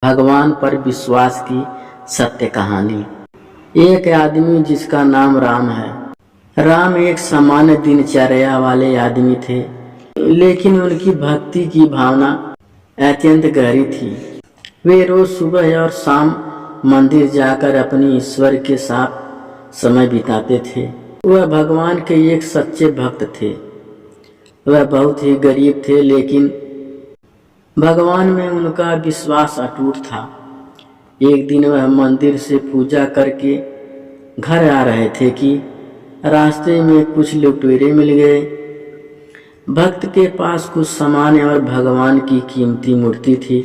भगवान पर विश्वास की सत्य कहानी। एक आदमी जिसका नाम राम है। राम एक सामान्य दिनचर्या वाले आदमी थे, लेकिन उनकी भक्ति की भावना अत्यंत गहरी थी। वे रोज सुबह और शाम मंदिर जाकर अपने ईश्वर के साथ समय बिताते थे। वह भगवान के एक सच्चे भक्त थे। वह बहुत ही गरीब थे, लेकिन भगवान में उनका विश्वास अटूट था। एक दिन वह मंदिर से पूजा करके घर आ रहे थे कि रास्ते में कुछ लुटेरे मिल गए। भक्त के पास कुछ सामान और भगवान की कीमती मूर्ति थी।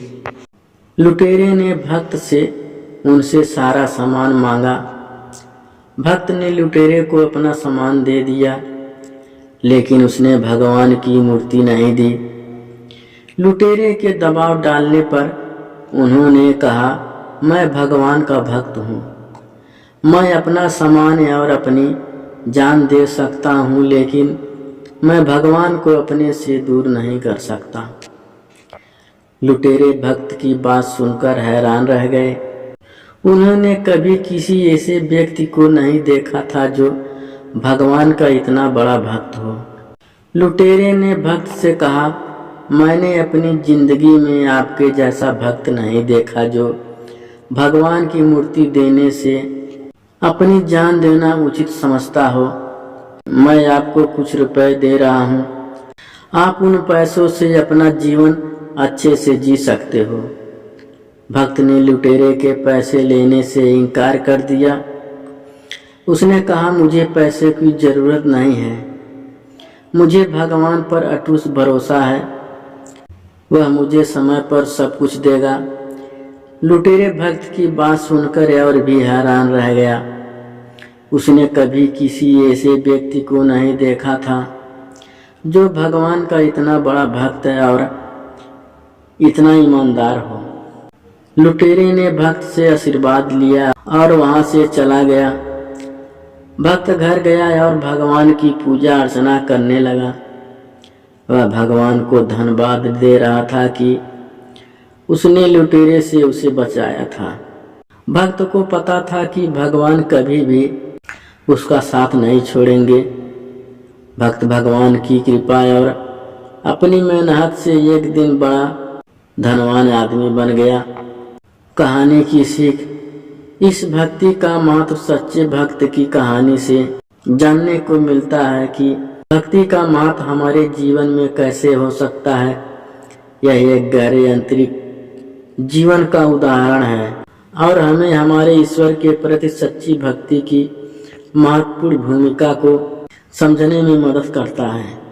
लुटेरे ने भक्त से उनसे सारा सामान मांगा। भक्त ने लुटेरे को अपना सामान दे दिया, लेकिन उसने भगवान की मूर्ति नहीं दी। लुटेरे के दबाव डालने पर उन्होंने कहा, मैं भगवान का भक्त हूँ, मैं अपना सामान और अपनी जान दे सकता हूँ, लेकिन मैं भगवान को अपने से दूर नहीं कर सकता। लुटेरे भक्त की बात सुनकर हैरान रह गए। उन्होंने कभी किसी ऐसे व्यक्ति को नहीं देखा था जो भगवान का इतना बड़ा भक्त हो। लुटेरे ने भक्त से कहा, मैंने अपनी जिंदगी में आपके जैसा भक्त नहीं देखा जो भगवान की मूर्ति देने से अपनी जान देना उचित समझता हो। मैं आपको कुछ रुपए दे रहा हूँ, आप उन पैसों से अपना जीवन अच्छे से जी सकते हो। भक्त ने लुटेरे के पैसे लेने से इनकार कर दिया। उसने कहा, मुझे पैसे की जरूरत नहीं है, मुझे भगवान पर अटूट भरोसा है, वह मुझे समय पर सब कुछ देगा। लुटेरे भक्त की बात सुनकर और भी हैरान रह गया। उसने कभी किसी ऐसे व्यक्ति को नहीं देखा था जो भगवान का इतना बड़ा भक्त है और इतना ईमानदार हो। लुटेरे ने भक्त से आशीर्वाद लिया और वहां से चला गया। भक्त घर गया और भगवान की पूजा अर्चना करने लगा। वह भगवान को धन्यवाद दे रहा था कि उसने लुटेरे से उसे बचाया था। भक्त को पता था कि भगवान कभी भी उसका साथ नहीं छोड़ेंगे। भक्त भगवान की कृपा और अपनी मेहनत से एक दिन बड़ा धनवान आदमी बन गया। कहानी की सीख। इस भक्ति का महत्व सच्चे भक्त की कहानी से जानने को मिलता है कि भक्ति का महत्व हमारे जीवन में कैसे हो सकता है। यह एक गहरे आंतरिक जीवन का उदाहरण है और हमें हमारे ईश्वर के प्रति सच्ची भक्ति की महत्वपूर्ण भूमिका को समझने में मदद करता है।